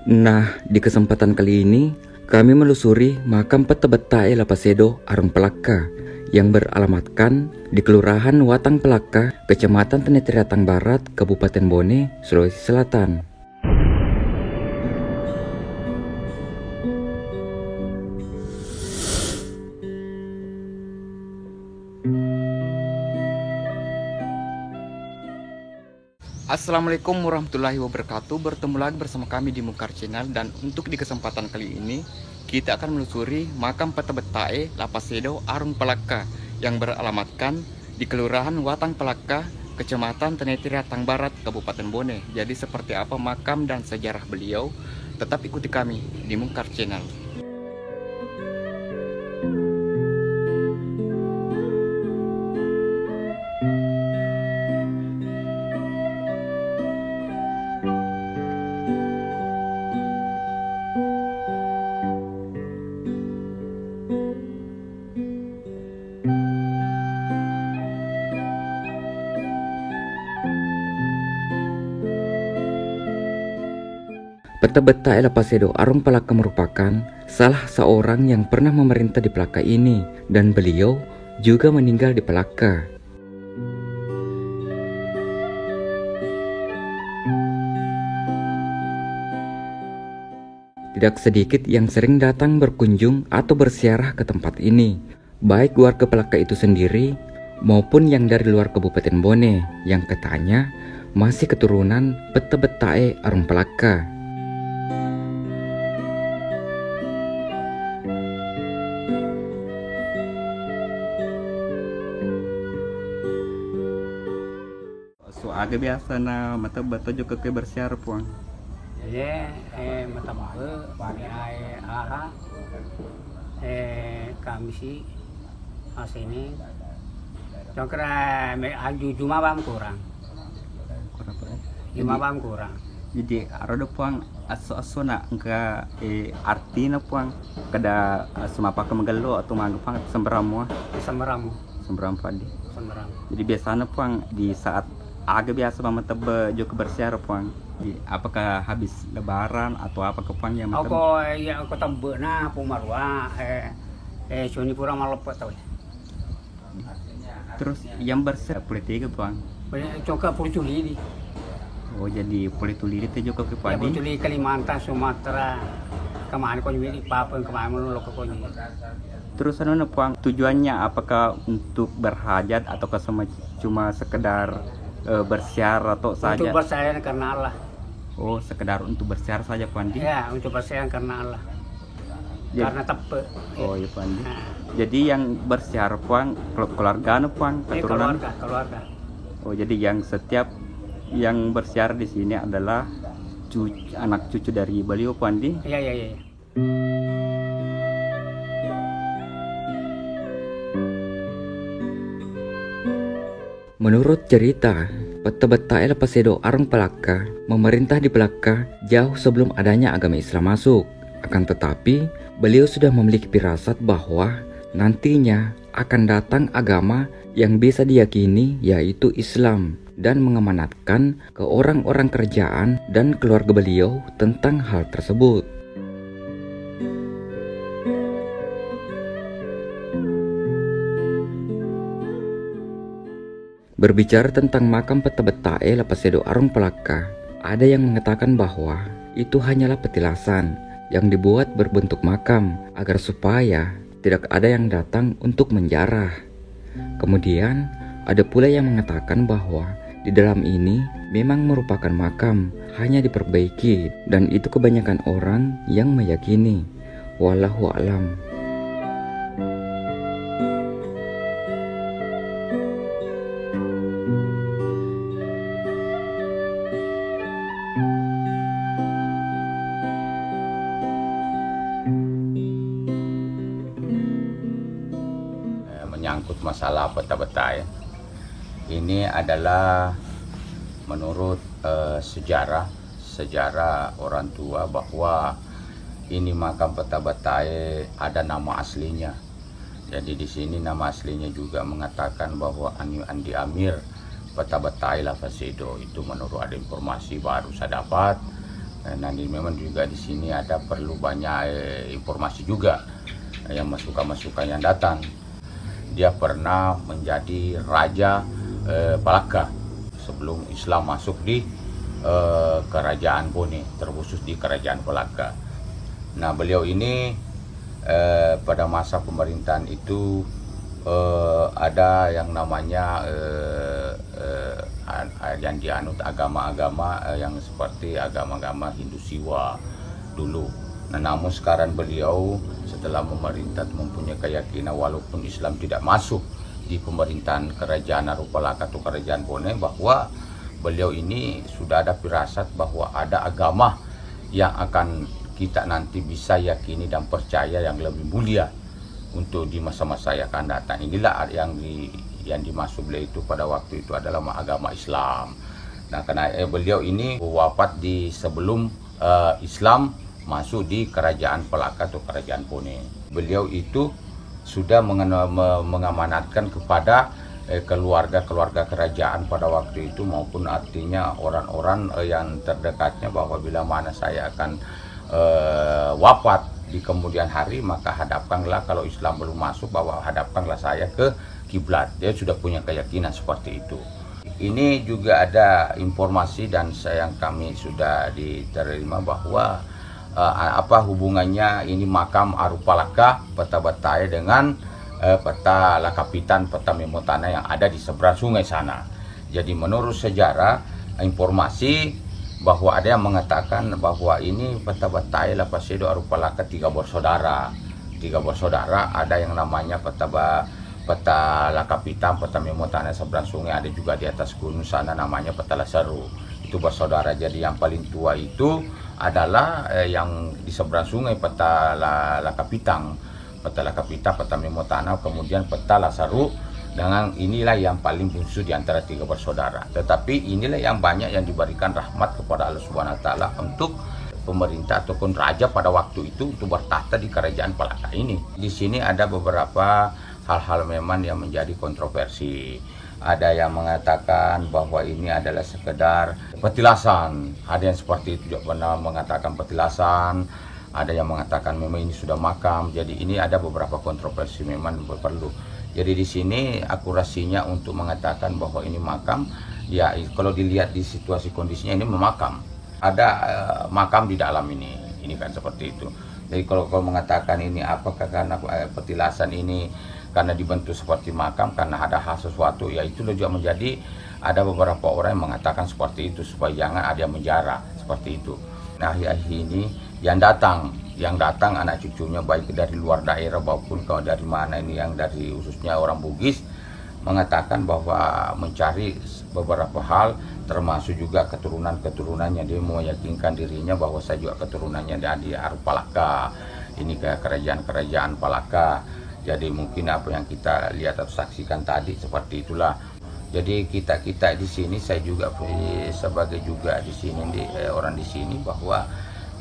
Nah, di kesempatan kali ini kami melusuri makam Peta Betae Lapasedo Arung Pelaka yang beralamatkan di Kelurahan Watang Pelaka, Kecamatan Tenetiriatang Barat, Kabupaten Bone, Sulawesi Selatan. Assalamualaikum warahmatullahi wabarakatuh. Bertemu lagi bersama kami di Mukar Channel, dan untuk di kesempatan kali ini kita akan melusuri makam Peta Betae Lapasedo Arung Pelaka yang beralamatkan di Kelurahan Watang Pelaka, Kecamatan Tenetiriatang Barat, Kabupaten Bone. Jadi seperti apa makam dan sejarah beliau? Tetap ikuti kami di Mukar Channel. Peta Betae Lapasedo Arung Pelaka merupakan salah seorang yang pernah memerintah di Pelaka ini, dan beliau juga meninggal di Pelaka. Tidak sedikit yang sering datang berkunjung atau berziarah ke tempat ini, baik warga Pelaka itu sendiri maupun yang dari luar Kabupaten Bone yang katanya masih keturunan Peta Betae Arung Pelaka. So agak biasa na mata bata juga ke bersiar puang. Jadi mata bagi aha kami sih asini cokra juma bam kurang juma bam kurang. Jadi ada puang aso na engka arti na puang kada semapa ke megalo atau manggapang semberamu semberam padi. Jadi biasanya puang di saat agak biasa mama tebe juga bersiar puang. Apakah habis lebaran atau apa ke puang yang aku ya aku tebe na pumarwa suni pura malep tau. Terus yang bersiar politik puang. Coka Purtuli. Oh, jadi Purtuli itu juga ke padi. Purtuli Kalimantan, Sumatera. Kemarin kau nyuri Papua, kemarin menolak kau nyuri. Terus anu puang tujuannya apakah untuk berhajat atau cuma sekedar bersiar atau saja? Untuk bersiar karena Allah. Oh, sekedar untuk bersiar saja Pandi? Ya, untuk bersiar karena Allah. Jadi, karena tepe. Oh iya Pandi. Jadi yang bersiar puang keluarga puang keturunan? Keluarga. Oh, jadi yang setiap yang bersiar di sini adalah anak cucu dari beliau Pandi? Iya. Menurut cerita, Peta Betae Lapasedo Arung Pelaka memerintah di Pelaka jauh sebelum adanya agama Islam masuk. Akan tetapi, beliau sudah memiliki firasat bahwa nantinya akan datang agama yang bisa diyakini, yaitu Islam, dan mengamanatkan ke orang-orang kerajaan dan keluarga beliau tentang hal tersebut. Berbicara tentang makam Peta Betae Lapasedo Arung Pelaka, ada yang mengatakan bahwa itu hanyalah petilasan yang dibuat berbentuk makam agar supaya tidak ada yang datang untuk menjarah. Kemudian ada pula yang mengatakan bahwa di dalam ini memang merupakan makam, hanya diperbaiki, dan itu kebanyakan orang yang meyakini. Wallahu a'lam. Menyangkut masalah Peta Betae ini adalah menurut sejarah orang tua bahwa ini makam Peta Betae ada nama aslinya. Jadi di sini nama aslinya juga mengatakan bahwa Andi Amir Peta Betae Lapasedo, itu menurut ada informasi baru saya dapat. Nah, memang juga di sini ada perlu banyak informasi juga yang masukan-masukan yang datang. Dia pernah menjadi raja Palaka sebelum Islam masuk di kerajaan Bone, terkhusus di kerajaan Palaka. Nah, beliau ini pada masa pemerintahan itu ada yang namanya yang dianut agama-agama yang seperti agama-agama Hindu Siwa dulu. Nah, namun sekarang beliau setelah memerintah mempunyai keyakinan walaupun Islam tidak masuk di pemerintahan kerajaan Arupalaka atau kerajaan Bone, bahwa beliau ini sudah ada firasat bahwa ada agama yang akan kita nanti bisa yakini dan percaya yang lebih mulia untuk di masa-masa yang akan datang. Inilah yang dimaksud beliau itu pada waktu itu adalah agama Islam. Nah, karena beliau ini wafat di sebelum Islam masuk di kerajaan Palaka atau kerajaan Bone. Beliau itu sudah mengamanatkan kepada keluarga-keluarga kerajaan pada waktu itu, maupun artinya orang-orang yang terdekatnya, bahwa bila mana saya akan wafat di kemudian hari, maka hadapkanlah, kalau Islam belum masuk, bahwa hadapkanlah saya ke kiblat. Dia sudah punya keyakinan seperti itu. Ini juga ada informasi dan yang kami sudah diterima bahwa apa hubungannya ini makam Arupalaka Peta Betae dengan peta Lakapitan, peta Memotana yang ada di seberang sungai sana. Jadi menurut sejarah, informasi bahwa ada yang mengatakan bahwa ini peta Betae Lapasedo Arupalaka tiga bersaudara. Ada yang namanya peta Lakapitan, peta Memotana seberang sungai, ada juga di atas gunung sana namanya peta Lasaru. Itu bersaudara. Jadi yang paling tua itu adalah yang di seberang sungai peta Lakapitan, peta Memotana, kemudian peta Lasaru, dengan inilah yang paling bungsu di antara tiga bersaudara. Tetapi inilah yang banyak yang diberikan rahmat kepada Allah Subhanahu wa taala untuk pemerintah ataupun raja pada waktu itu untuk bertahta di kerajaan Palaka ini. Di sini ada beberapa hal-hal memang yang menjadi kontroversi. Ada yang mengatakan bahwa ini adalah sekedar petilasan. Ada yang seperti itu juga pernah mengatakan petilasan. Ada yang mengatakan memang ini sudah makam. Jadi ini ada beberapa kontroversi memang perlu. Jadi di sini akurasinya untuk mengatakan bahwa ini makam, ya kalau dilihat di situasi kondisinya ini memakam. Ada makam di dalam ini kan seperti itu. Jadi kalau mengatakan ini apakah karena petilasan ini karena dibentuk seperti makam, karena ada hal sesuatu, ya itu juga menjadi, ada beberapa orang yang mengatakan seperti itu supaya jangan ada yang menjara seperti itu. Nah, ini yang datang anak cucunya baik dari luar daerah maupun kalau dari mana ini, yang dari khususnya orang Bugis, mengatakan bahwa mencari beberapa hal, termasuk juga keturunan-keturunannya. Dia meyakinkan dirinya bahwa saya juga keturunannya dari Arupalaka, ini ke kerajaan Palaka. Jadi mungkin apa yang kita lihat atau saksikan tadi seperti itulah. Jadi kita di sini, saya juga sebagai juga di sini orang di sini, bahwa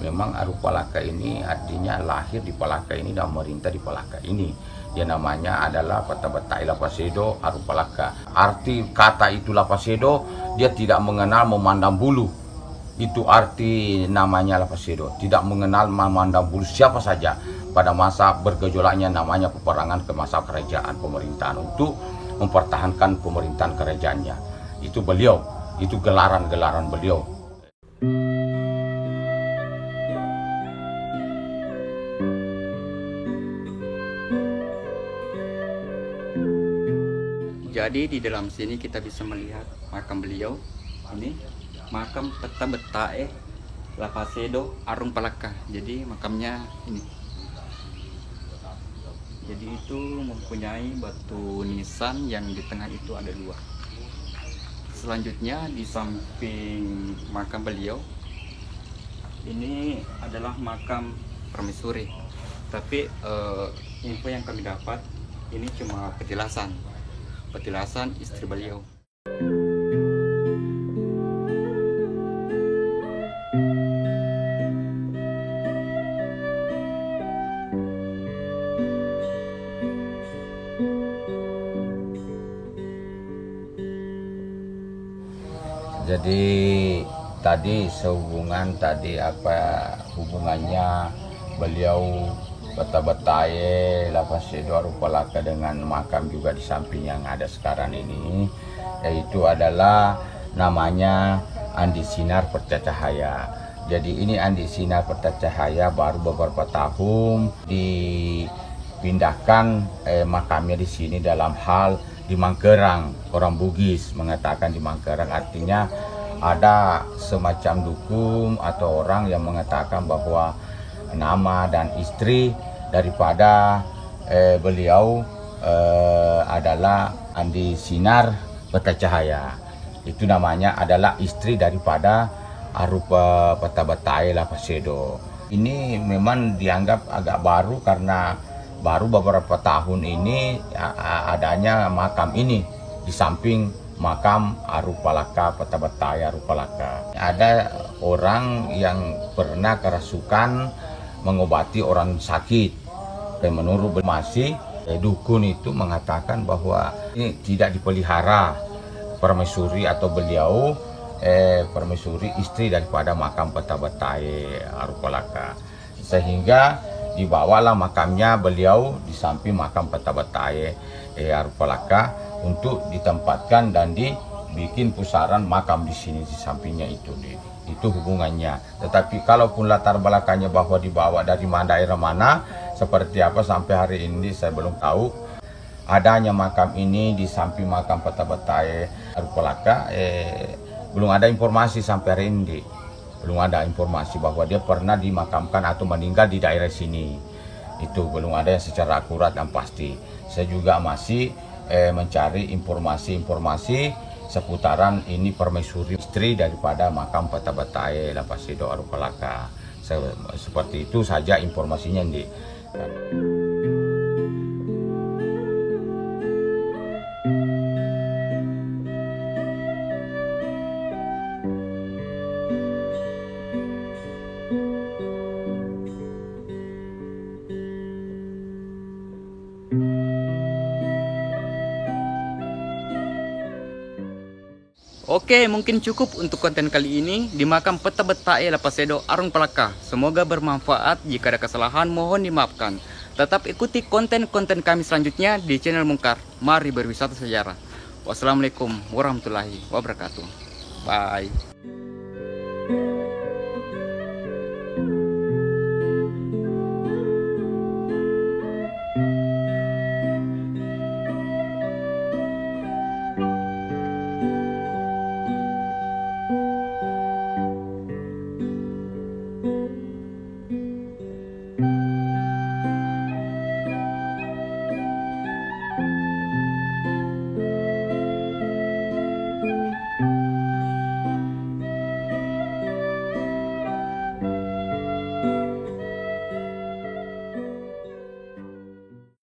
memang Arupalaka ini artinya lahir di Palaka ini dan memerintah di Palaka ini. Dia namanya adalah Peta Betae Lapasedo Arupalaka. Arti kata itu Lapasedo, dia tidak mengenal memandang bulu. Itu arti namanya Lapasedo, tidak mengenal memandang bulu siapa saja. Pada masa bergejolaknya namanya peperangan ke masa kerajaan pemerintahan untuk mempertahankan pemerintahan kerajaannya. Itu beliau, itu gelaran-gelaran beliau. Jadi di dalam sini kita bisa melihat makam beliau. Ini makam Peta Betae Lapasedo Arupalaka. Jadi makamnya ini. Jadi itu mempunyai batu nisan yang di tengah itu ada dua. Selanjutnya di samping makam beliau ini adalah makam permaisuri. Tapi info yang kami dapat ini cuma petilasan istri beliau. Jadi tadi sehubungan tadi apa hubungannya beliau Bata-Bataye Lapasedo Arupalaka dengan makam juga di samping yang ada sekarang ini, yaitu adalah namanya Andi Sinar Percahaya. Jadi ini Andi Sinar Percahaya baru beberapa tahun dipindahkan makamnya di sini dalam hal di Mangkerang. Orang Bugis mengatakan di Mangkerang, artinya ada semacam dukun atau orang yang mengatakan bahwa nama dan istri daripada beliau adalah Andi Sinar Percahaya. Itu namanya adalah istri daripada Arupa Bata-Bataye Lapasedo. Ini memang dianggap agak baru karena baru beberapa tahun ini adanya makam ini di samping makam Arupalaka Bata-Bataye Arupalaka. Ada orang yang pernah kerasukan mengobati orang sakit, dan menurut masih dukun itu mengatakan bahwa ini tidak dipelihara permaisuri atau beliau permaisuri istri daripada makam Bata-Bataye Arupalaka, sehingga dibawalah makamnya beliau di samping makam Bata-Bataye Arupalaka untuk ditempatkan dan dibikin pusaran makam di sini di sampingnya itu hubungannya. Tetapi kalaupun latar belakangnya bahwa dibawa dari daerah mana seperti apa sampai hari ini saya belum tahu. Adanya makam ini di samping makam Bata-Bataye Arupalaka belum ada informasi sampai hari ini. Belum ada informasi bahwa dia pernah dimakamkan atau meninggal di daerah sini. Itu belum ada yang secara akurat dan pasti. Saya juga masih mencari informasi-informasi seputaran ini permaisuri istri daripada makam Bata-Bataye Lapasedo Arupalaka. Seperti itu saja informasinya, Ndi. Oke, mungkin cukup untuk konten kali ini di makam Bata-Bataye Lapasedo Arupalaka. Semoga bermanfaat. Jika ada kesalahan mohon dimaafkan. Tetap ikuti konten-konten kami selanjutnya di channel Mungkar. Mari berwisata sejarah. Wassalamualaikum warahmatullahi wabarakatuh. Bye.